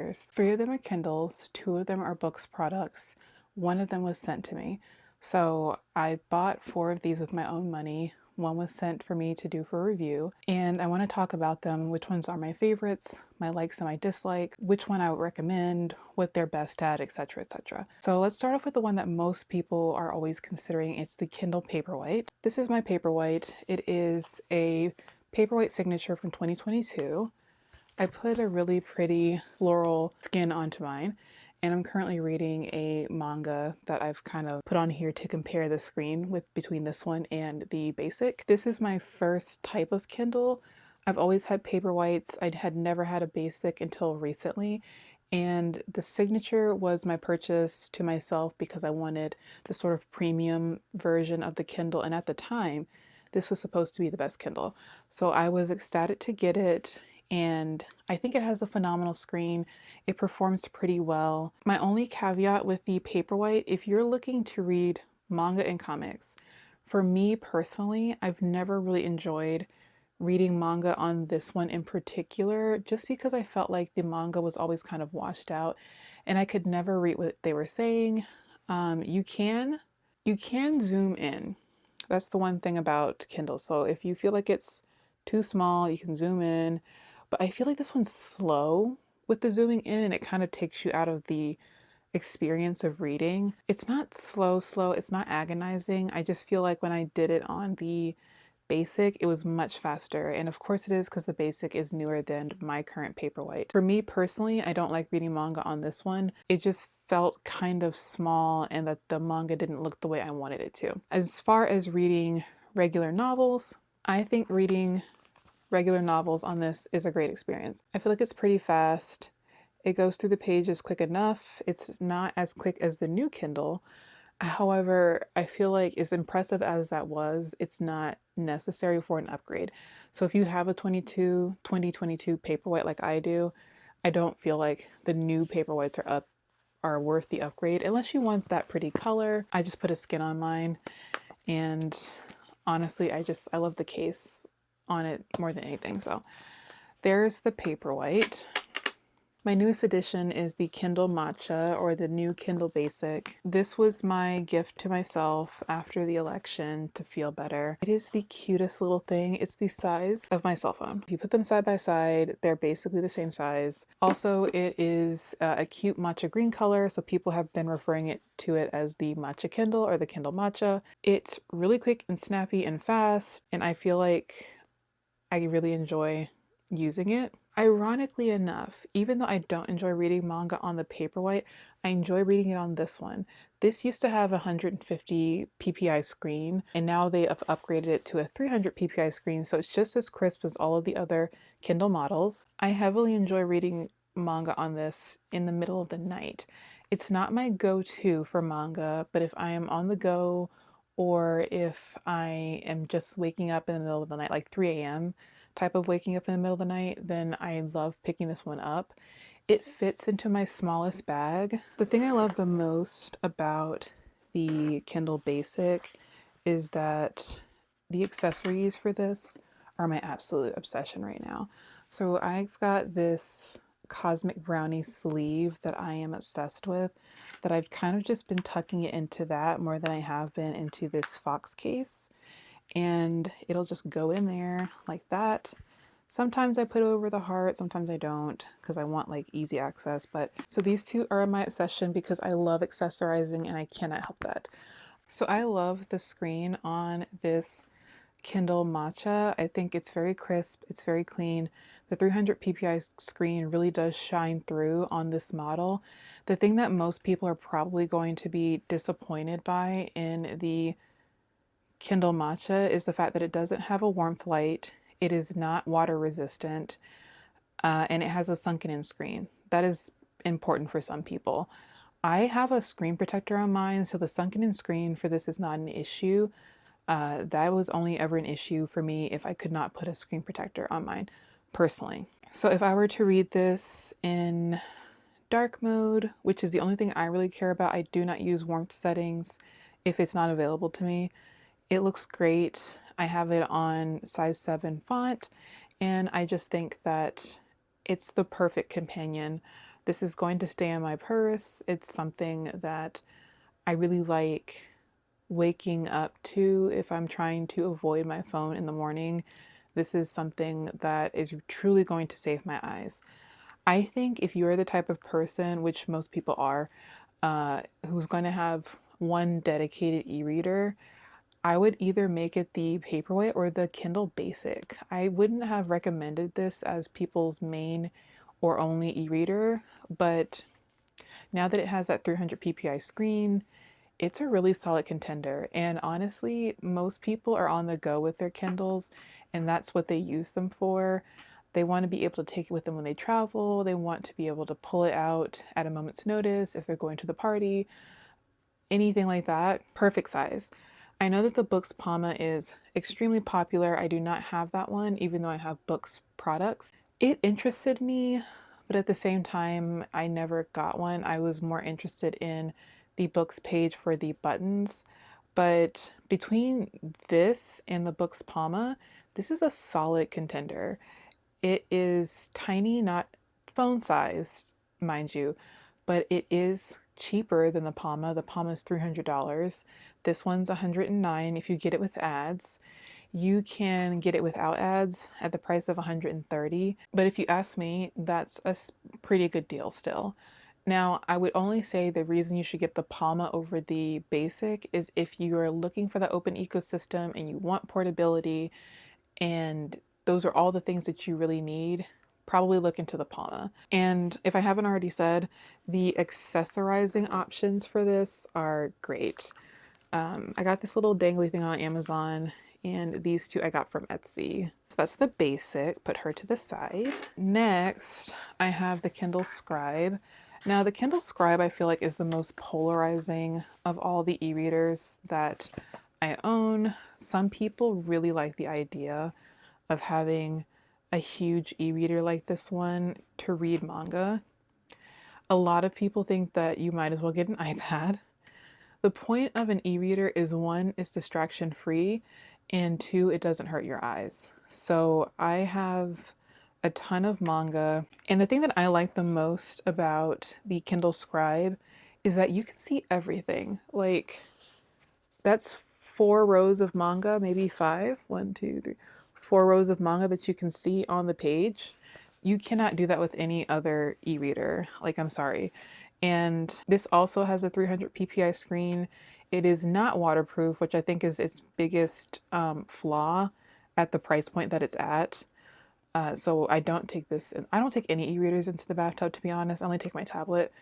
signatures. 3 of them are Kindles, 2 of them are Boox products, 1 of them was sent to me. So I bought 4 of these with my own money. 1 was sent for me to do for review, and I want to talk about them, which ones are my favorites, my likes and my dislikes, which one I would recommend, what they're best at, etc, etc. So let's start off with the one that most people are always considering. It's the Kindle Paperwhite. This is my Paperwhite. It is a Paperwhite signature from 2022. I put a really pretty floral skin onto mine, and I'm currently reading a manga that I've kind of put on here to compare the screen with between this one and the basic. This is my first type of Kindle. I've always had Paperwhites. I had never had a basic until recently, and the signature was my purchase to myself because I wanted the sort of premium version of the Kindle, and at the time this was supposed to be the best Kindle. So I was ecstatic to get it, and I think it has a phenomenal screen. It performs pretty well. My only caveat with the Paperwhite, if you're looking to read manga and comics, for me personally, I've never really enjoyed reading manga on this one in particular, just because I felt like the manga was always kind of washed out and I could never read what they were saying. You can zoom in. That's the one thing about Kindle. So if you feel like it's too small, you can zoom in. But I feel like this one's slow with the zooming in, and it kind of takes you out of the experience of reading. It's not slow, it's not agonizing. I just feel like when I did it on the basic, it was much faster. And of course it is, because the basic is newer than my current Paperwhite. For me personally, I don't like reading manga on this one. It just felt kind of small, and that the manga didn't look the way I wanted it to. As far as reading regular novels, I think reading regular novels on this is a great experience. I feel like it's pretty fast. It goes through the pages quick enough. It's not as quick as the new Kindle. However, I feel like as impressive as that was, it's not necessary for an upgrade. So if you have a 2022 Paperwhite like I do, I don't feel like the new Paperwhites are worth the upgrade unless you want that pretty color. I just put a skin on mine, and honestly, I love the case on it more than anything. So there's the Paperwhite. My newest addition is the Kindle Matcha, or the new Kindle Basic. This was my gift to myself after the election to feel better. It is the cutest little thing. It's the size of my cell phone. If you put them side by side, they're basically the same size. Also, it is a cute matcha green color, so people have been referring to it as the Matcha Kindle or the Kindle Matcha. It's really quick and snappy and fast, and I feel like I really enjoy using it. Ironically enough, even though I don't enjoy reading manga on the Paperwhite, I enjoy reading it on this one. This used to have a 150 ppi screen, and now they have upgraded it to a 300 ppi screen, so it's just as crisp as all of the other Kindle models. I heavily enjoy reading manga on this in the middle of the night. It's not my go-to for manga, but if I am on the go, or if I am just waking up in the middle of the night, like 3 a.m. type of waking up in the middle of the night, then I love picking this one up. It fits into my smallest bag. The thing I love the most about the Kindle Basic is that the accessories for this are my absolute obsession right now. So I've got this cosmic brownie sleeve that I am obsessed with, that I've kind of just been tucking it into that more than I have been into this fox case. And it'll just go in there like that. Sometimes I put it over the heart, sometimes I don't, because I want like easy access. But so these two are my obsession because I love accessorizing and I cannot help that. So I love the screen on this Kindle Matcha. I think it's very crisp, it's very clean. The 300 ppi screen really does shine through on this model. The thing that most people are probably going to be disappointed by in the Kindle Matcha is the fact that it doesn't have a warmth light, it is not water resistant, and it has a sunken in screen. That is important for some people. I have a screen protector on mine, so the sunken in screen for this is not an issue. That was only ever an issue for me if I could not put a screen protector on mine, personally. So if I were to read this in dark mode, which is the only thing I really care about, I do not use warmth settings if it's not available to me. It looks great. I have it on size 7 font, and I just think that it's the perfect companion This is going to stay in my purse. It's something that I really like waking up to if I'm trying to avoid my phone in the morning. This is something that is truly going to save my eyes. I think if you're the type of person, which most people are, who's going to have one dedicated e-reader, I would either make it the paperwhite or the Kindle Basic. I wouldn't have recommended this as people's main or only e-reader, but now that it has that 300 ppi screen, it's a really solid contender. And honestly, most people are on the go with their Kindles, and that's what they use them for. They want to be able to take it with them when they travel. They want to be able to pull it out at a moment's notice if they're going to the party, anything like that. Perfect size. I know that the Boox Palma is extremely popular. I do not have that one, even though I have Boox products. It interested me, but at the same time, I never got one. I was more interested in the Boox Page for the buttons. But between this and the Boox Palma, this is a solid contender. It is tiny, not phone sized, mind you, but it is cheaper than the Palma. The Palma is $300. This one's $109 if you get it with ads. You can get it without ads at the price of $130. But if you ask me, that's a pretty good deal still. Now, I would only say the reason you should get the Palma over the Basic is if you are looking for the open ecosystem and you want portability, and those are all the things that you really need, probably look into the Palma. And if I haven't already said, the accessorizing options for this are great. I got this little dangly thing on Amazon, and these two I got from Etsy. So that's the Basic, put her to the side. Next, I have the Kindle Scribe. Now the Kindle Scribe I feel like is the most polarizing of all the e-readers that I own. Some people really like the idea of having a huge e-reader like this one to read manga. A lot of people think that you might as well get an iPad. The point of an e-reader is, one, it's distraction free, and two, it doesn't hurt your eyes. So I have a ton of manga, and the thing that I like the most about the Kindle Scribe is that you can see everything. Like, that's 4 rows of manga, maybe 5, 1, 2, 3, 4 rows of manga that you can see on the page. You cannot do that with any other e-reader. Like, I'm sorry. And this also has a 300 ppi screen. It is not waterproof, which I think is its biggest flaw at the price point that it's at. So I don't take this, I don't take any e-readers into the bathtub, to be honest. I only take my tablet,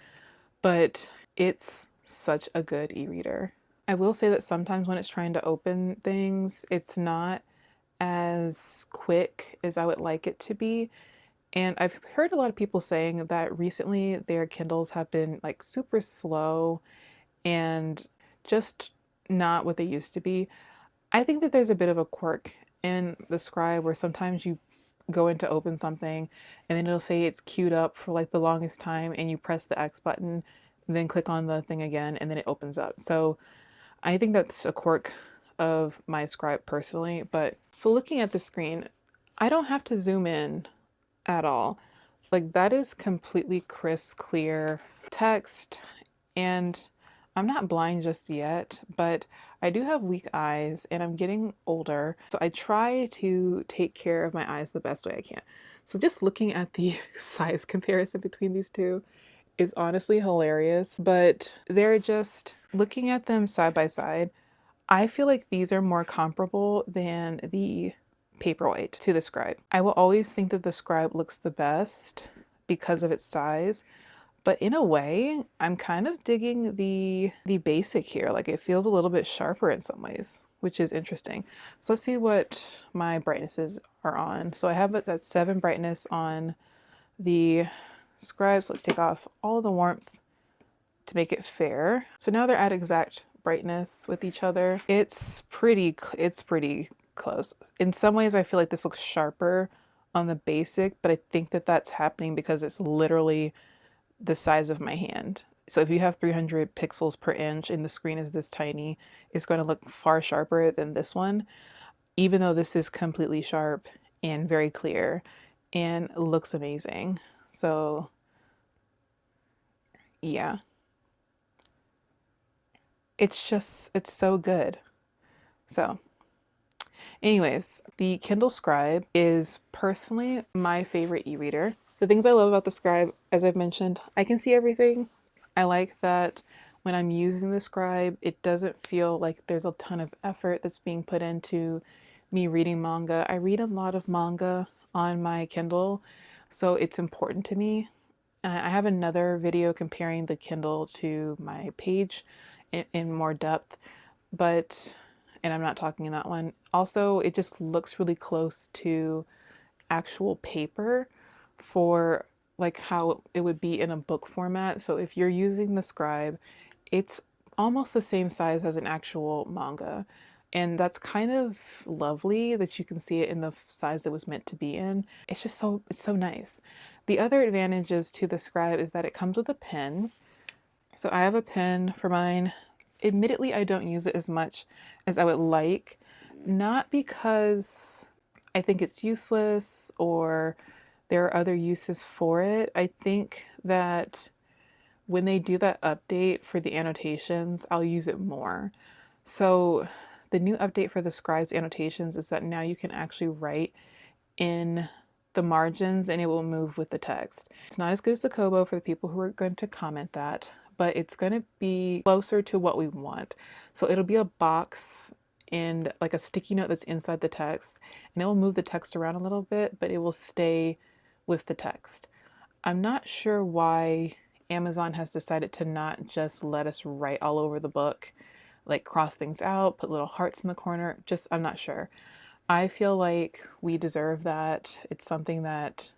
but it's such a good e-reader. I will say that sometimes when it's trying to open things, it's not as quick as I would like it to be. And I've heard a lot of people saying that recently their Kindles have been like super slow and just not what they used to be. I think that there's a bit of a quirk in the Scribe where sometimes you go in to open something and then it'll say it's queued up for like the longest time, and you press the X button, then click on the thing again, and then it opens up. So I think that's a quirk of my Scribe personally. But so looking at the screen, I don't have to zoom in at all. Like, that is completely crisp, clear text. And I'm not blind just yet, but I do have weak eyes and I'm getting older. So I try to take care of my eyes the best way I can. So just looking at the size comparison between these two is honestly hilarious, but they're just looking at them side by side. I feel like these are more comparable than the paperwhite to the Scribe. I will always think that the Scribe looks the best because of its size, but in a way, I'm kind of digging the Basic here. Like, it feels a little bit sharper in some ways, which is interesting. So let's see what my brightnesses are on. So I have it at 7 brightness on the Scribe. So let's take off all of the warmth to make it fair. So now they're at exact brightness with each other. It's pretty close. In some ways, I feel like this looks sharper on the Basic, but I think that that's happening because it's literally the size of my hand. So if you have 300 pixels per inch and the screen is this tiny, it's going to look far sharper than this one, even though this is completely sharp and very clear and looks amazing. So Yeah, it's so good. So, anyways, the Kindle Scribe is personally my favorite e-reader. The things I love about the Scribe, as I've mentioned, I can see everything. I like that when I'm using the Scribe, it doesn't feel like there's a ton of effort that's being put into me reading manga. I read a lot of manga on my Kindle, so it's important to me. I have another video comparing the Kindle to my page in more depth, but, and I'm not talking in that one. Also, it just looks really close to actual paper for like how it would be in a book format. So if you're using the Scribe, it's almost the same size as an actual manga. And that's kind of lovely that you can see it in the size it was meant to be in. It's just it's so nice. The other advantages to the Scribe is that it comes with a pen. So I have a pen for mine. Admittedly, I don't use it as much as I would like, not because I think it's useless or there are other uses for it. I think that when they do that update for the annotations, I'll use it more. So the new update for the Scribe's annotations is that now you can actually write in the margins and it will move with the text. It's not as good as the Kobo for the people who are going to comment that, but it's going to be closer to what we want. So it'll be a box and like a sticky note that's inside the text, and it will move the text around a little bit, but it will stay with the text. I'm not sure why Amazon has decided to not just let us write all over the book, like cross things out, put little hearts in the corner. Just, I'm not sure. I feel like we deserve that. It's something that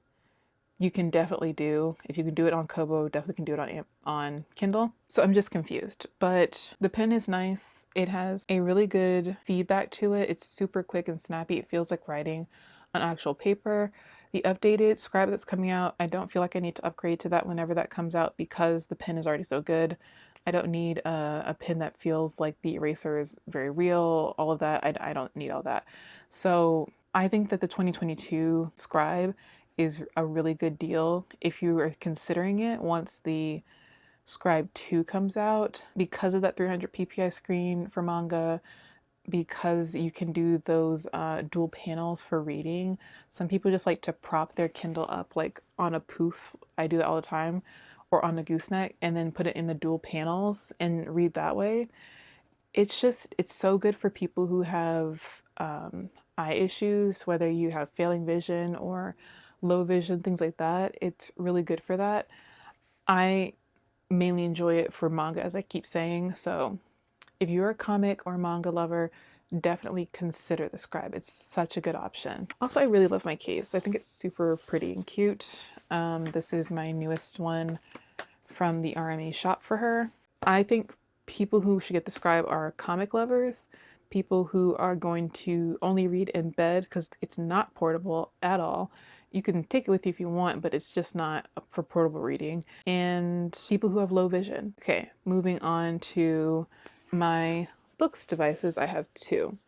you can definitely do. If you can do it on Kobo, definitely can do it on Kindle. So I'm just confused. But the pen is nice. It has a really good feedback to it. It's super quick and snappy. It feels like writing on actual paper. The updated Scribe that's coming out, I don't feel like I need to upgrade to that whenever that comes out because the pen is already so good. I don't need a pen that feels like the eraser is very real, all of that. I don't need all that. So I think that the 2022 Scribe is a really good deal if you are considering it once the Scribe 2 comes out. Because of that 300 ppi screen for manga, because you can do those dual panels for reading. Some people just like to prop their Kindle up like on a poof. I do that all the time, or on a gooseneck, and then put it in the dual panels and read that way. It's so good for people who have eye issues, whether you have failing vision or low vision, things like that. It's really good for that. I mainly enjoy it for manga, as I keep saying. So if you're a comic or manga lover, definitely consider the Scribe. It's such a good option. Also, I really love my case. I think it's super pretty and cute. This is my newest one from the RMA shop for her. I think people who should get the Scribe are comic lovers, people who are going to only read in bed because it's not portable at all. You can take it with you if you want, but it's just not for portable reading. And people who have low vision. Okay, moving on to my Boox devices. I have two.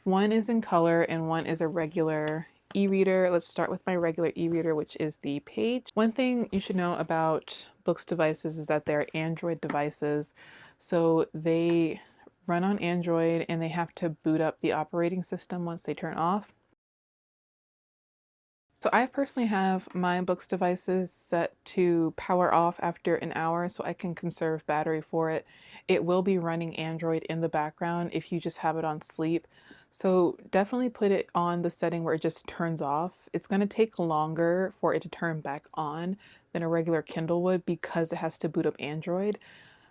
One is in color and one is a regular e-reader. Let's start with my regular e-reader, which is the Page. One thing you should know about Boox devices is that they're Android devices. So they run on Android and they have to boot up the operating system once they turn off. So I personally have my Boox devices set to power off after an hour so I can conserve battery for it. It will be running Android in the background if you just have it on sleep. So definitely put it on the setting where it just turns off. It's going to take longer for it to turn back on than a regular Kindle would because it has to boot up Android,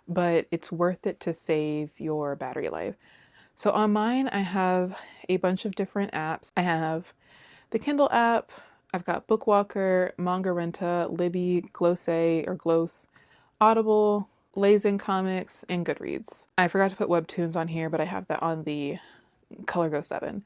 but it's worth it to save your battery life. So on mine, I have a bunch of different apps. I have the Kindle app, I've got Bookwalker, Manga Renta, Libby, Glossay or Gloss, Audible, Lazen Comics, and Goodreads. I forgot to put Webtoons on here, but I have that on the Color Go 7.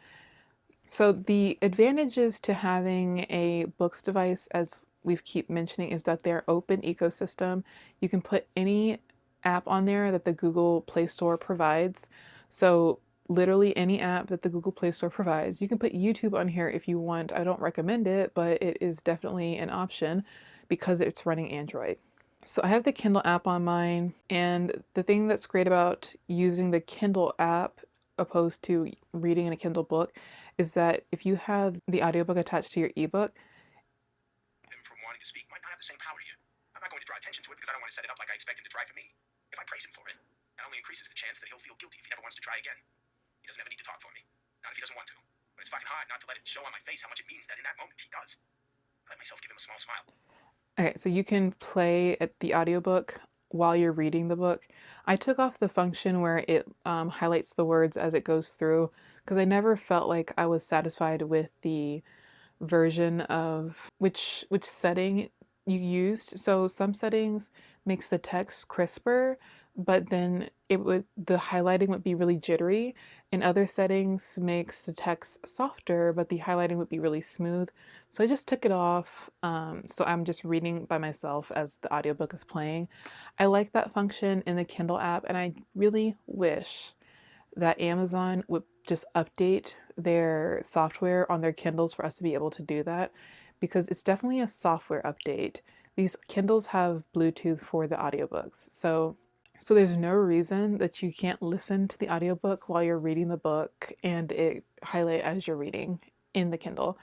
So the advantages to having a Boox device, as we keep mentioning, is that they're open ecosystem. You can put any app on there that the Google Play Store provides. So literally any app that the Google Play Store provides. You can put YouTube on here if you want. I don't recommend it, but it is definitely an option because it's running Android. So I have the Kindle app on mine, and the thing that's great about using the Kindle app opposed to reading in a Kindle book is that if you have the audiobook attached to your ebook, from wanting to speak might not have the same power to you. I'm not going to draw attention to it because I don't want to set it up like I expect him to try for me. If I praise him for it, that only increases the chance that he'll feel guilty if he never wants to try again. He doesn't have a need to talk for me. Not if he doesn't want to. But it's fucking hard not to let it show on my face how much it means that in that moment he does. I let myself give him a small smile. okay, so you can play at the audiobook while you're reading the book. I took off the function where it highlights the words as it goes through because I never felt like I was satisfied with the version of which setting you used. So some settings makes the text crisper, but then the highlighting would be really jittery. And other settings makes the text softer, but the highlighting would be really smooth. So I just took it off. So I'm just reading by myself as the audiobook is playing. I like that function in the Kindle app, and I really wish that Amazon would just update their software on their Kindles for us to be able to do that, because it's definitely a software update. These Kindles have Bluetooth for the audiobooks. So there's no reason that you can't listen to the audiobook while you're reading the book and it highlight as you're reading in the Kindle.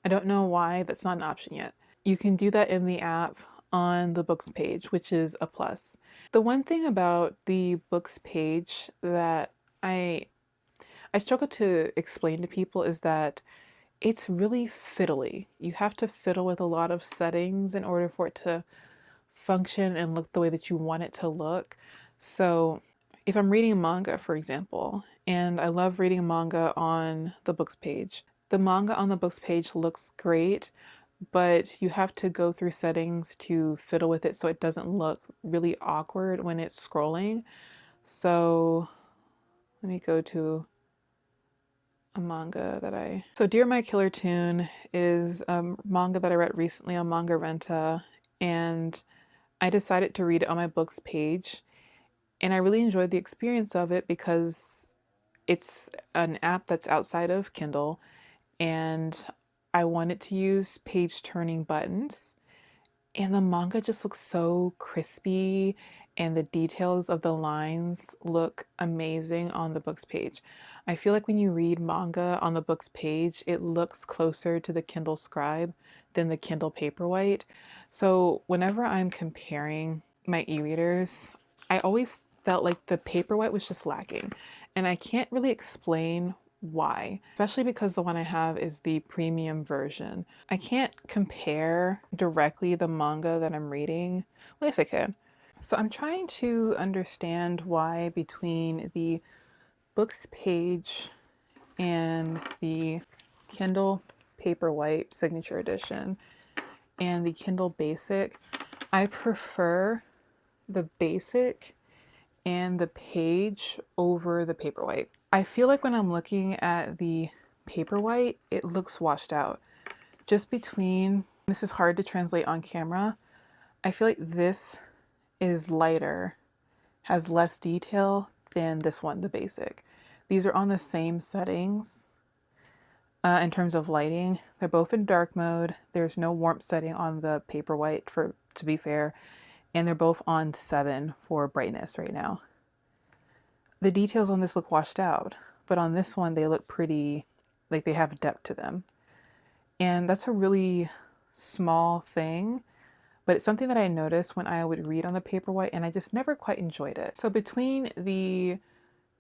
I don't know why that's not an option yet. You can do that in the app on the Boox page, which is a plus. The one thing about the Boox page that I struggle to explain to people is that it's really fiddly. You have to fiddle with a lot of settings in order for it to function and look the way that you want it to look. So, if I'm reading manga, for example, and I love reading manga on the Boox page, the manga on the Boox page looks great, but you have to go through settings to fiddle with it so it doesn't look really awkward when it's scrolling. So, let me go to a manga that So Dear My Killer Tune is a manga that I read recently on Manga Renta, and I decided to read it on my Boox page, and I really enjoyed the experience of it because it's an app that's outside of Kindle, and I wanted to use page turning buttons, and the manga just looks so crispy, and the details of the lines look amazing on the Boox page. I feel like when you read manga on the Boox page, it looks closer to the Kindle Scribe than the Kindle Paperwhite. So whenever I'm comparing my e-readers, I always felt like the Paperwhite was just lacking. And I can't really explain why, especially because the one I have is the premium version. I can't compare directly the manga that I'm reading. Well, yes, I can. So I'm trying to understand why between the Boox page and the Kindle Paperwhite Signature Edition and the Kindle Basic, I prefer the Basic and the page over the Paperwhite. I feel like when I'm looking at the Paperwhite, it looks washed out. Just between, this is hard to translate on camera, I feel like this is lighter, has less detail than this one, the Basic. These are on the same settings in terms of lighting. They're both in dark mode. There's no warmth setting on the Paperwhite, to be fair, and they're both on 7 for brightness right now. The details on this look washed out, but on this one they look pretty, like they have depth to them. And that's a really small thing, but it's something that I noticed when I would read on the Paperwhite, and I just never quite enjoyed it. So between the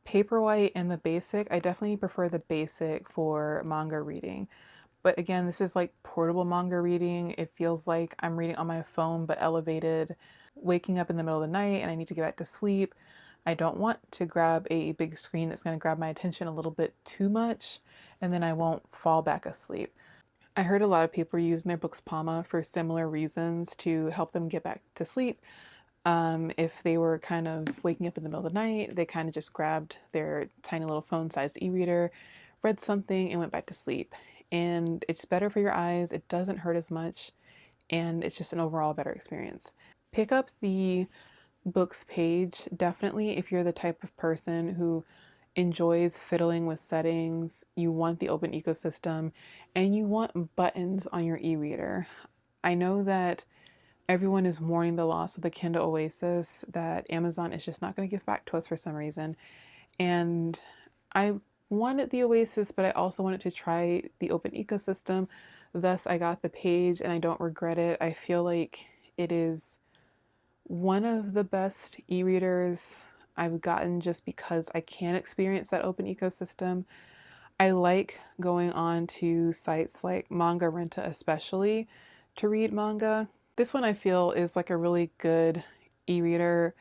Paperwhite and the Basic, I definitely prefer the Basic for manga reading. But again, this is like portable manga reading. It feels like I'm reading on my phone, but elevated, waking up in the middle of the night and I need to get back to sleep. I don't want to grab a big screen that's going to grab my attention a little bit too much, and then I won't fall back asleep. I heard a lot of people using their Boox Palma for similar reasons to help them get back to sleep. If they were kind of waking up in the middle of the night, they kind of just grabbed their tiny little phone-sized e-reader, read something, and went back to sleep. And it's better for your eyes, it doesn't hurt as much, and it's just an overall better experience. Pick up the Boox page, definitely, if you're the type of person who enjoys fiddling with settings, you want the open ecosystem, and you want buttons on your e-reader. I know that everyone is mourning the loss of the Kindle Oasis that Amazon is just not going to give back to us for some reason. And I wanted the Oasis, but I also wanted to try the open ecosystem. Thus, I got the Page and I don't regret it. I feel like it is one of the best e-readers I've gotten just because I can experience that open ecosystem. I like going on to sites like Manga Renta, especially to read manga. This one I feel is like a really good e-reader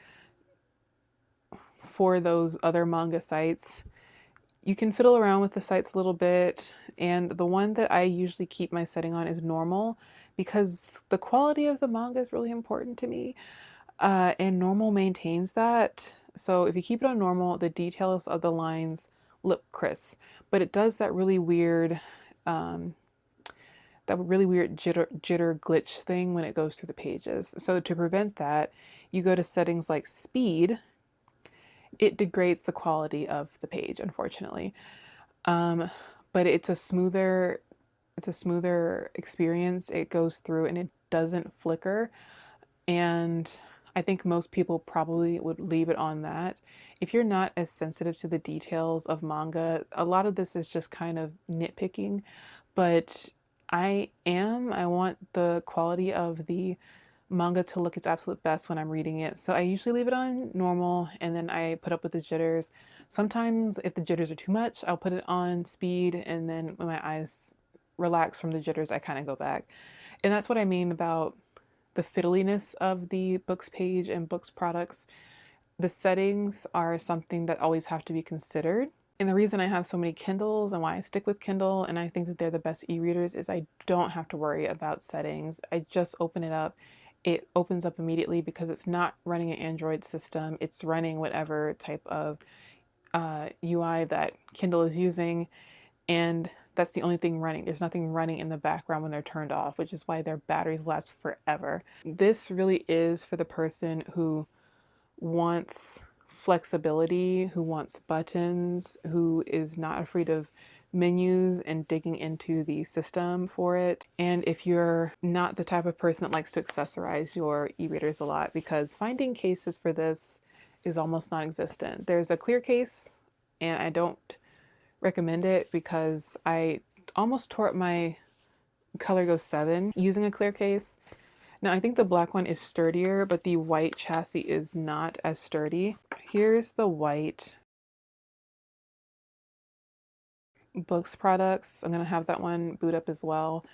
for those other manga sites. You can fiddle around with the sites a little bit, and the one that I usually keep my setting on is normal because the quality of the manga is really important to me. And normal maintains that. So if you keep it on normal, the details of the lines look crisp, but it does that really weird, jitter glitch thing when it goes through the pages. So to prevent that, you go to settings like speed. It degrades the quality of the page, unfortunately. But it's a smoother experience. It goes through and it doesn't flicker. And I think most people probably would leave it on that. If you're not as sensitive to the details of manga, a lot of this is just kind of nitpicking, but I am. I want the quality of the manga to look its absolute best when I'm reading it. So I usually leave it on normal and then I put up with the jitters. Sometimes if the jitters are too much, I'll put it on speed, and then when my eyes relax from the jitters, I kind of go back. And that's what I mean about the fiddliness of the Boox Page and Boox products. The settings are something that always have to be considered. And the reason I have so many Kindles and why I stick with Kindle and I think that they're the best e-readers is I don't have to worry about settings. I just open it up. It opens up immediately because it's not running an Android system. It's running whatever type of UI that Kindle is using. And that's the only thing running. There's nothing running in the background when they're turned off, which is why their batteries last forever. This really is for the person who wants flexibility, who wants buttons, who is not afraid of menus and digging into the system for it. And if you're not the type of person that likes to accessorize your e-readers a lot, because finding cases for this is almost non-existent. There's a clear case, and I don't recommend it because I almost tore up my Color Go 7 using a clear case. Now I think the black one is sturdier, but the white chassis is not as sturdy. Here's the white Boox products. I'm gonna have that one boot up as well.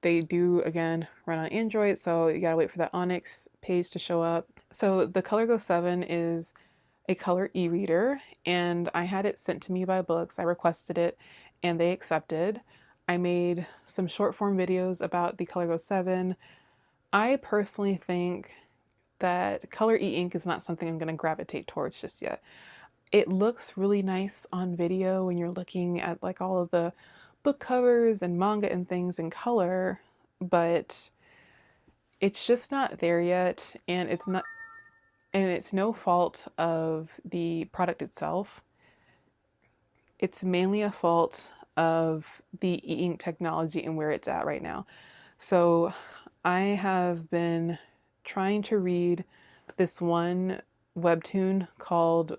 They do, again, run on Android, so you gotta wait for that Onyx page to show up. So the Color Go 7 is a color e-reader, and I had it sent to me by Boox. I requested it and they accepted. I made some short form videos about the Color Go 7. I personally think that color e-ink is not something I'm going to gravitate towards just yet. It looks really nice on video when you're looking at like all of the book covers and manga and things in color, but it's just not there yet, and it's no fault of the product itself. It's mainly a fault of the e-ink technology and where it's at right now. So I have been trying to read this one webtoon called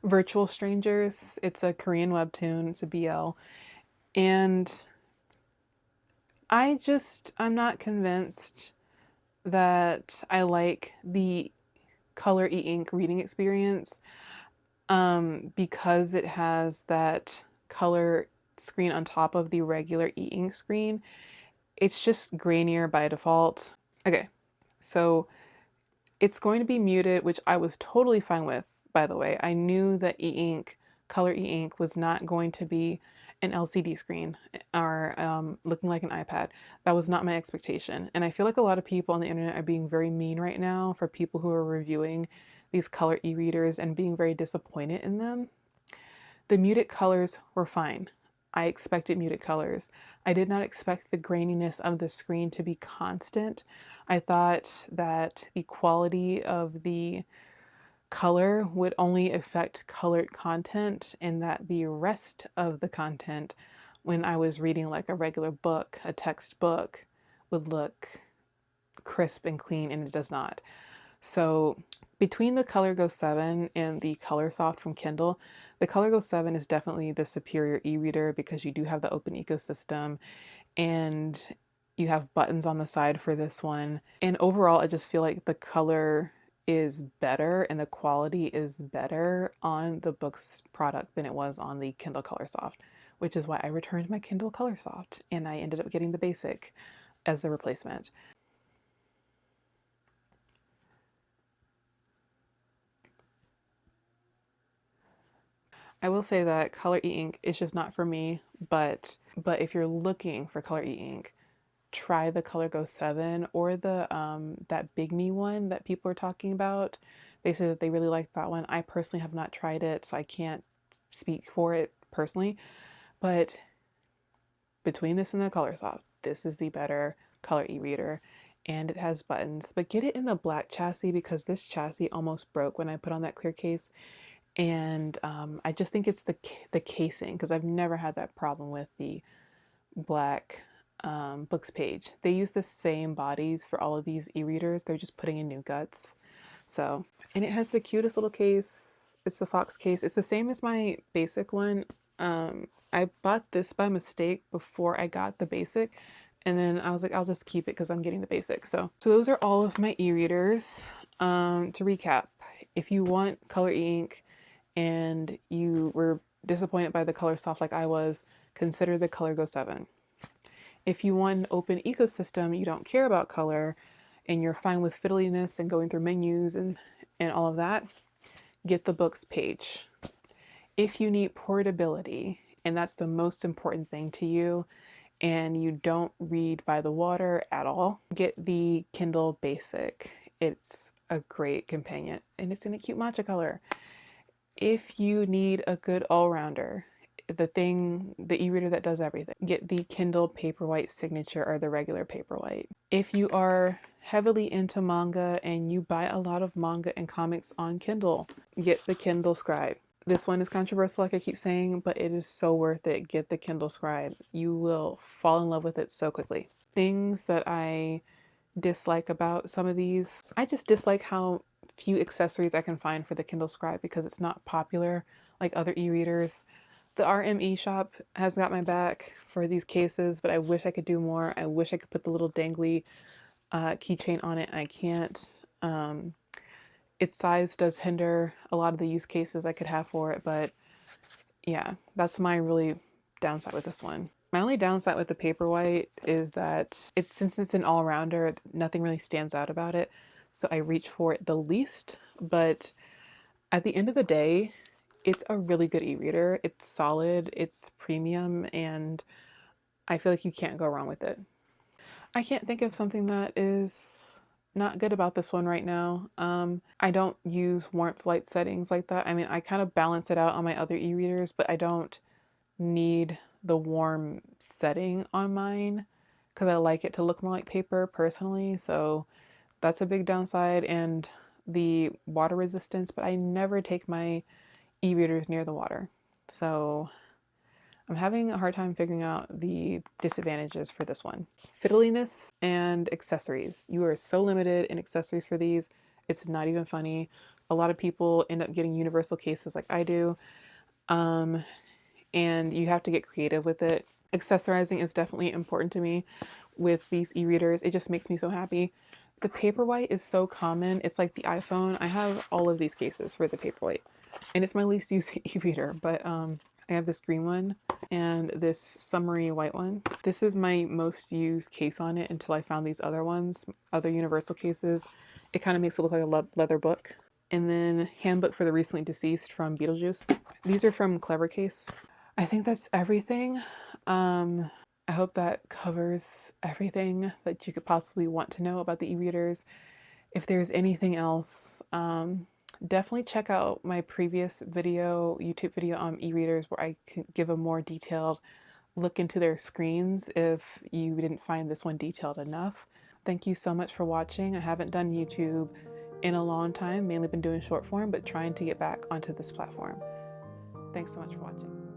Virtual Strangers. It's a Korean webtoon, it's a BL. And I'm not convinced that I like the color e-ink reading experience because it has that color screen on top of the regular e-ink screen. It's just grainier by default. Okay, so it's going to be muted, which I was totally fine with, by the way. I knew that e-ink, color e-ink, was not going to be an LCD screen or looking like an iPad. That was not my expectation. And I feel like a lot of people on the internet are being very mean right now for people who are reviewing these color e-readers and being very disappointed in them. The muted colors were fine. I expected muted colors. I did not expect the graininess of the screen to be constant. I thought that the quality of the color would only affect colored content and that the rest of the content, when I was reading like a regular book, a textbook, would look crisp and clean, and it does not. So between the Color Go 7 and the Color Soft from Kindle, the Color Go 7 is definitely the superior e-reader because you do have the open ecosystem and you have buttons on the side for this one. And overall, I just feel like the color is better and the quality is better on the Boox product than it was on the Kindle Color Soft, which is why I returned my Kindle Color Soft and I ended up getting the basic as the replacement. I will say that color e-ink is just not for me, but if you're looking for color e-ink, try the Color Go 7 or the that Big Me one that people are talking about. They say that they really like that one. I personally have not tried it, so I can't speak for it personally, but between this and the Color Soft, this is the better color e-reader, and it has buttons. But get it in the black chassis because this chassis almost broke when I put on that clear case. And I just think it's the casing, because I've never had that problem with the black Boox Page. They use the same bodies for all of these e-readers. They're just putting in new guts. So, and it has the cutest little case. It's the Fox case. It's the same as my basic one. I bought this by mistake before I got the basic. And then I was like, I'll just keep it because I'm getting the basic. So those are all of my e-readers. To recap, if you want color e-ink, and you were disappointed by the Color Soft like I was, consider the Color Go 7. If you want an open ecosystem, you don't care about color, and you're fine with fiddliness and going through menus and all of that, get the Boox Page. If you need portability, and that's the most important thing to you, and you don't read by the water at all, get the Kindle Basic. It's a great companion, and it's in a cute matcha color. If you need a good all-rounder, the e-reader that does everything, get the Kindle Paperwhite Signature or the regular Paperwhite. If you are heavily into manga and you buy a lot of manga and comics on Kindle, get the Kindle Scribe. This one is controversial, like I keep saying, but it is so worth it. Get the Kindle Scribe. You will fall in love with it so quickly. Things that I dislike about some of these, I just dislike how few accessories I can find for the Kindle Scribe because it's not popular like other e-readers. The RME shop has got my back for these cases, but I wish I could do more. I wish I could put the little dangly keychain on it. I can't. Its size does hinder a lot of the use cases I could have for it, but yeah, that's my really downside with this one. My only downside with the Paperwhite is that since it's an all-rounder, nothing really stands out about it. So I reach for it the least, but at the end of the day, it's a really good e-reader. It's solid, it's premium, and I feel like you can't go wrong with it. I can't think of something that is not good about this one right now. I don't use warmth light settings like that. I mean, I kind of balance it out on my other e-readers, but I don't need the warm setting on mine because I like it to look more like paper personally. So that's a big downside, and the water resistance, but I never take my e-readers near the water. So I'm having a hard time figuring out the disadvantages for this one. Fiddliness and accessories. You are so limited in accessories for these. It's not even funny. A lot of people end up getting universal cases like I do. And you have to get creative with it. Accessorizing is definitely important to me with these e-readers. It just makes me so happy. The Paperwhite is so common. It's like the iPhone. I have all of these cases for the Paperwhite, and it's my least used e-reader, but I have this green one and this summery white one. This is my most used case on it until I found these other ones, other universal cases. It kind of makes it look like a leather book. And then Handbook for the Recently Deceased from Beetlejuice. These are from Clever Case. I think that's everything. I hope that covers everything that you could possibly want to know about the e-readers. If there's anything else, definitely check out my previous video, YouTube video on e-readers, where I can give a more detailed look into their screens if you didn't find this one detailed enough. Thank you so much for watching. I haven't done YouTube in a long time, mainly been doing short form, but trying to get back onto this platform. Thanks so much for watching.